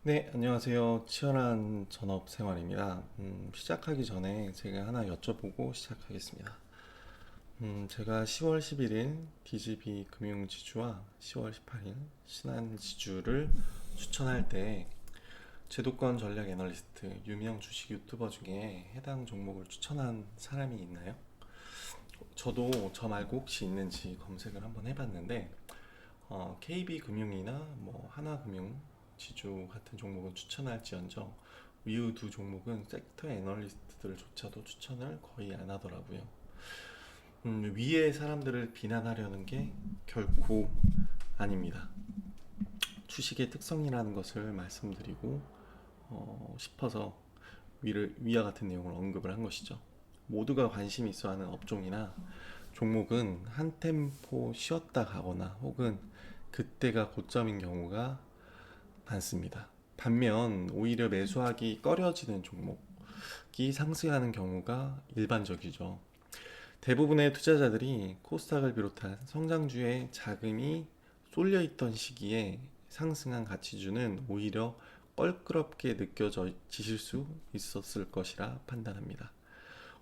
네, 안녕하세요. 치열한 전업 생활입니다. 시작하기 전에 제가 하나 여쭤보고 시작하겠습니다. 제가 10월 11일 DGB 금융지주와 10월 18일 신한지주를 추천할 때 제도권 전략 애널리스트, 유명 주식 유튜버 중에 해당 종목을 추천한 사람이 있나요? 저도 저 말고 혹시 있는지 검색을 한번 해봤는데 KB금융이나 뭐 하나금융, 지주 같은 종목은 추천할지언정 위의 두 종목은 섹터 애널리스트들조차도 추천을 거의 안 하더라고요. 위의 사람들을 비난하려는 게 결코 아닙니다. 주식의 특성이라는 것을 말씀드리고 싶어서 위와 같은 내용을 언급을 한 것이죠. 모두가 관심 있어 하는 업종이나 종목은 한 템포 쉬었다 가거나 혹은 그때가 고점인 경우가 많습니다. 반면 오히려 매수하기 꺼려지는 종목이 상승하는 경우가 일반적이죠. 대부분의 투자자들이 코스닥을 비롯한 성장주에 자금이 쏠려 있던 시기에 상승한 가치주는 오히려 껄끄럽게 느껴지실 수 있었을 것이라 판단합니다.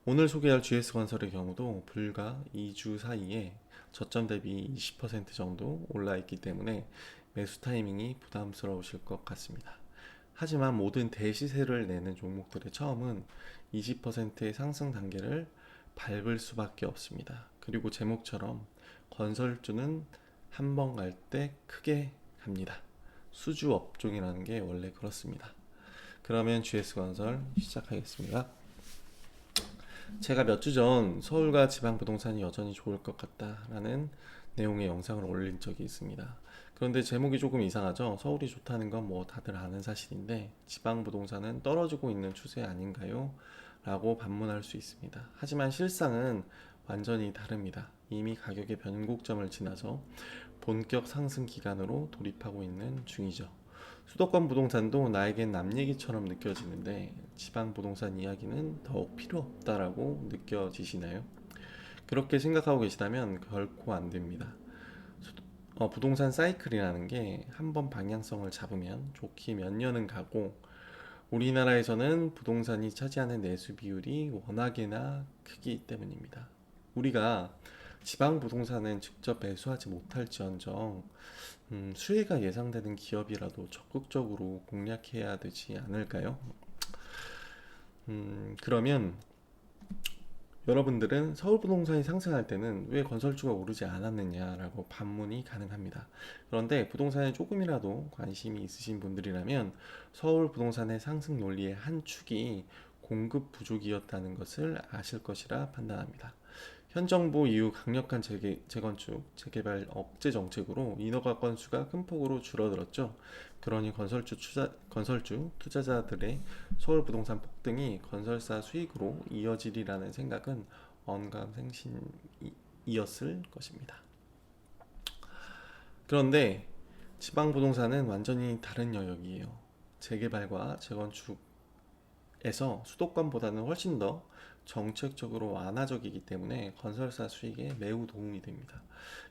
오늘 소개할 GS건설의 경우도 불과 2주 사이에 저점 대비 20% 정도 올라 있기 때문에 매수 타이밍이 부담스러우실 것 같습니다. 하지만 모든 대시세를 내는 종목들의 처음은 20%의 상승 단계를 밟을 수밖에 없습니다. 그리고 제목처럼 건설주는 한 번 갈 때 크게 갑니다. 수주 업종이라는 게 원래 그렇습니다. 그러면 GS건설 시작하겠습니다. 제가 몇 주 전 서울과 지방 부동산이 여전히 좋을 것 같다라는 내용의 영상을 올린 적이 있습니다. 그런데 제목이 조금 이상하죠? 서울이 좋다는 건 뭐 다들 아는 사실인데 지방 부동산은 떨어지고 있는 추세 아닌가요? 라고 반문할 수 있습니다. 하지만 실상은 완전히 다릅니다. 이미 가격의 변곡점을 지나서 본격 상승 기간으로 돌입하고 있는 중이죠. 수도권 부동산도 나에겐 남 얘기처럼 느껴지는데 지방 부동산 이야기는 더욱 필요 없다라고 느껴지시나요? 그렇게 생각하고 계시다면 결코 안 됩니다. 부동산 사이클이라는 게 한 번 방향성을 잡으면 좋게 몇 년은 가고 우리나라에서는 부동산이 차지하는 내수 비율이 워낙에나 크기 때문입니다. 우리가 지방 부동산은 직접 매수하지 못할지언정 수혜가 예상되는 기업이라도 적극적으로 공략해야 되지 않을까요? 그러면 여러분들은 서울 부동산이 상승할 때는 왜 건설주가 오르지 않았느냐라고 반문이 가능합니다. 그런데 부동산에 조금이라도 관심이 있으신 분들이라면 서울 부동산의 상승 논리의 한 축이 공급 부족이었다는 것을 아실 것이라 판단합니다. 현 정부 이후 강력한 재건축, 재개발 억제 정책으로 인허가 건수가 큰 폭으로 줄어들었죠. 그러니 건설주 투자자들의 서울 부동산 폭등이 건설사 수익으로 이어지리라는 생각은 언감생심이었을 것입니다. 그런데 지방 부동산은 완전히 다른 영역이에요. 재개발과 재건축 에서 수도권보다는 훨씬 더 정책적으로 완화적이기 때문에 건설사 수익에 매우 도움이 됩니다.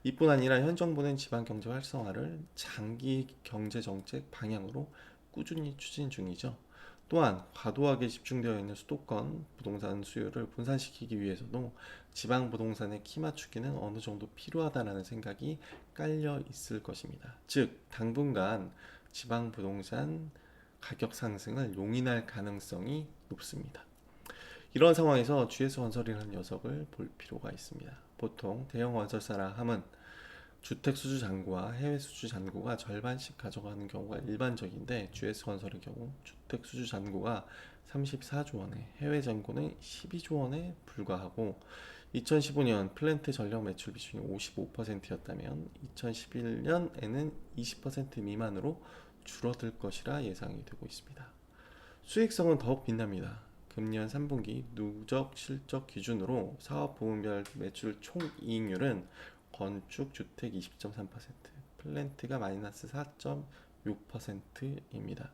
이뿐 아니라 현 정부는 지방 경제 활성화를 장기 경제 정책 방향으로 꾸준히 추진 중이죠. 또한 과도하게 집중되어 있는 수도권 부동산 수요를 분산시키기 위해서도 지방 부동산의 키 맞추기는 어느 정도 필요하다는 생각이 깔려 있을 것입니다. 즉, 당분간 지방 부동산 가격 상승을 용인할 가능성이 높습니다. 이런 상황에서 GS건설이라는 녀석을 볼 필요가 있습니다. 보통 대형 건설사라 함은 주택 수주 잔고와 해외 수주 잔고가 절반씩 가져가는 경우가 일반적인데 GS건설의 경우 주택 수주 잔고가 34조 원에 해외 잔고는 12조 원에 불과하고 2015년 플랜트 전력 매출 비중이 55%였다면 2011년에는 20% 미만으로 줄어들 것이라 예상이 되고 있습니다. 수익성은 더욱 빛납니다. 금년 3분기 누적 실적 기준으로 사업 부문별 매출 총이익률은 건축 주택 20.3%, 플랜트가 마이너스 4.6%입니다.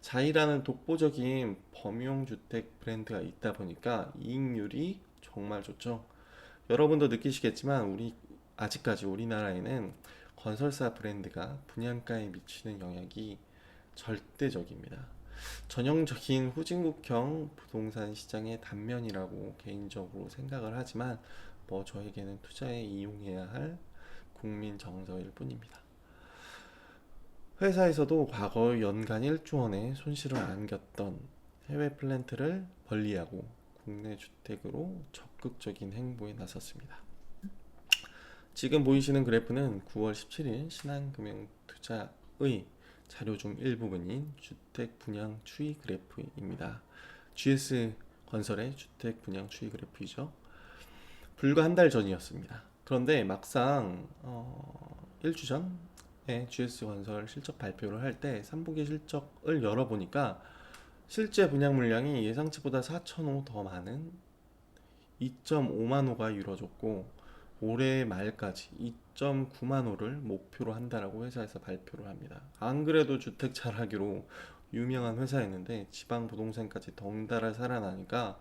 자이라는 독보적인 범용 주택 브랜드가 있다 보니까 이익률이 정말 좋죠. 여러분도 느끼시겠지만 아직까지 우리나라에는 건설사 브랜드가 분양가에 미치는 영향이 절대적입니다. 전형적인 후진국형 부동산 시장의 단면이라고 개인적으로 생각을 하지만 저에게는 투자에 이용해야 할 국민 정서일 뿐입니다. 회사에서도 과거 연간 1조 원의 손실을 안겼던 해외 플랜트를 멀리하고 국내 주택으로 적극적인 행보에 나섰습니다. 지금 보이시는 그래프는 9월 17일 신한금융투자의 자료 중 일부분인 주택 분양 추이 그래프입니다. GS건설의 주택 분양 추이 그래프이죠. 불과 한 달 전이었습니다. 그런데 막상 1주 전에 GS건설 실적 발표를 할 때 3분기 실적을 열어보니까 실제 분양 물량이 예상치보다 4,000호 더 많은 2.5만 호가 이루어졌고 올해 말까지 2.9만 호를 목표로 한다라고 회사에서 발표를 합니다. 안 그래도 주택 잘하기로 유명한 회사였는데 지방 부동산까지 덩달아 살아나니까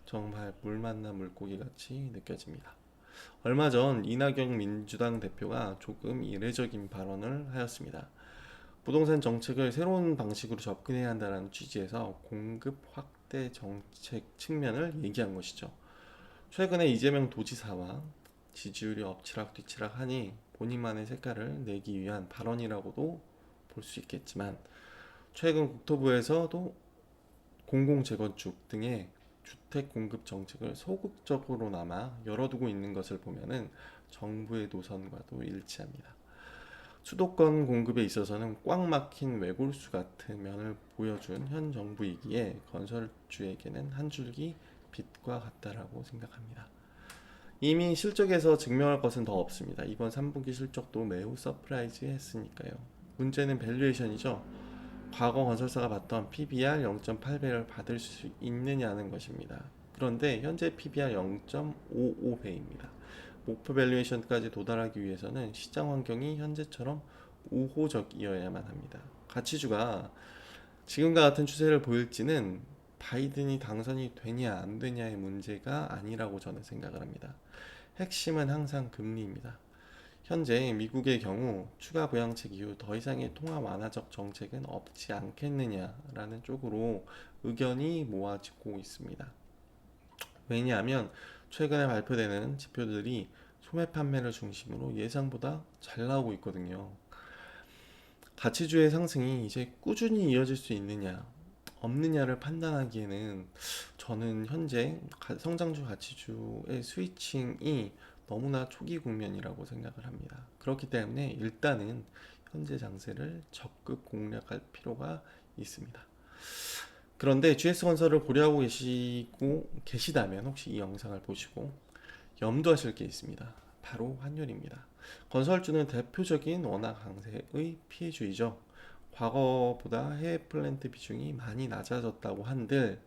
정말 물 만나 물고기 같이 느껴집니다. 얼마 전 이낙연 민주당 대표가 조금 이례적인 발언을 하였습니다. 부동산 정책을 새로운 방식으로 접근해야 한다는 취지에서 공급 확대 정책 측면을 얘기한 것이죠. 최근에 이재명 도지사와 지지율이 엎치락뒤치락 하니 본인만의 색깔을 내기 위한 발언이라고도 볼 수 있겠지만 최근 국토부에서도 공공재건축 등의 주택 공급 정책을 소극적으로나마 열어두고 있는 것을 보면은 정부의 노선과도 일치합니다. 수도권 공급에 있어서는 꽉 막힌 외골수 같은 면을 보여준 현 정부이기에 건설주에게는 한 줄기 빛과 같다라고 생각합니다. 이미 실적에서 증명할 것은 더 없습니다. 이번 3분기 실적도 매우 서프라이즈 했으니까요. 문제는 밸류에이션이죠. 과거 건설사가 봤던 PBR 0.8배를 받을 수 있느냐는 것입니다. 그런데 현재 PBR 0.55배입니다. 목표 밸류에이션까지 도달하기 위해서는 시장 환경이 현재처럼 우호적이어야만 합니다. 가치주가 지금과 같은 추세를 보일지는 바이든이 당선이 되냐 안 되냐의 문제가 아니라고 저는 생각을 합니다. 핵심은 항상 금리입니다. 현재 미국의 경우 추가 부양책 이후 더 이상의 통화 완화적 정책은 없지 않겠느냐라는 쪽으로 의견이 모아지고 있습니다. 왜냐하면 최근에 발표되는 지표들이 소매 판매를 중심으로 예상보다 잘 나오고 있거든요. 가치주의 상승이 이제 꾸준히 이어질 수 있느냐 없느냐를 판단하기에는 저는 현재 성장주 가치주의 스위칭이 너무나 초기 국면이라고 생각을 합니다. 그렇기 때문에 일단은 현재 장세를 적극 공략할 필요가 있습니다. 그런데 GS건설을 고려하고 계시다면 혹시 이 영상을 보시고 염두하실 게 있습니다. 바로 환율입니다. 건설주는 대표적인 원화 강세의 피해주이죠. 과거보다 해외 플랜트 비중이 많이 낮아졌다고 한들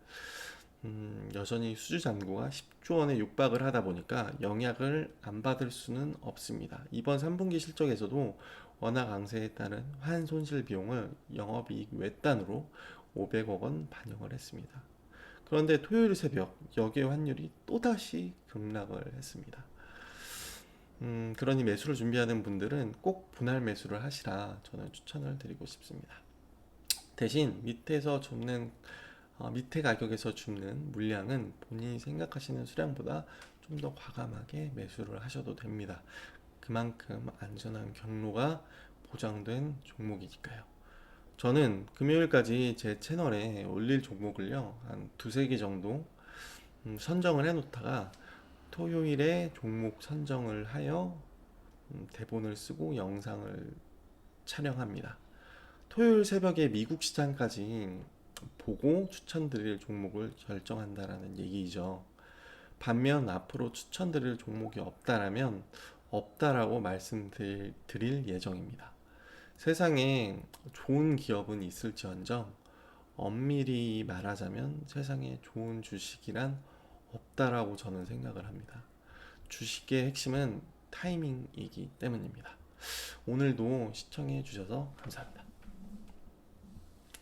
여전히 수주 잔고가 10조 원에 육박을 하다 보니까 영향을 안 받을 수는 없습니다. 이번 3분기 실적에서도 원화 강세에 따른 환손실 비용을 영업이익 외단으로 500억 원 반영을 했습니다. 그런데 토요일 새벽 역의 환율이 또다시 급락을 했습니다. 그러니 매수를 준비하는 분들은 꼭 분할 매수를 하시라 저는 추천을 드리고 싶습니다. 대신 밑에 가격에서 줍는 물량은 본인이 생각하시는 수량보다 좀 더 과감하게 매수를 하셔도 됩니다. 그만큼 안전한 경로가 보장된 종목이니까요. 저는 금요일까지 제 채널에 올릴 종목을요 한 두세 개 정도 선정을 해 놓다가 토요일에 종목 선정을 하여 대본을 쓰고 영상을 촬영합니다. 토요일 새벽에 미국 시장까지 보고 추천드릴 종목을 결정한다라는 얘기죠. 반면 앞으로 추천드릴 종목이 없다라면 없다라고 말씀드릴 예정입니다. 세상에 좋은 기업은 있을지언정 엄밀히 말하자면 세상에 좋은 주식이란 없다라고 저는 생각을 합니다. 주식의 핵심은 타이밍이기 때문입니다. 오늘도 시청해 주셔서 감사합니다.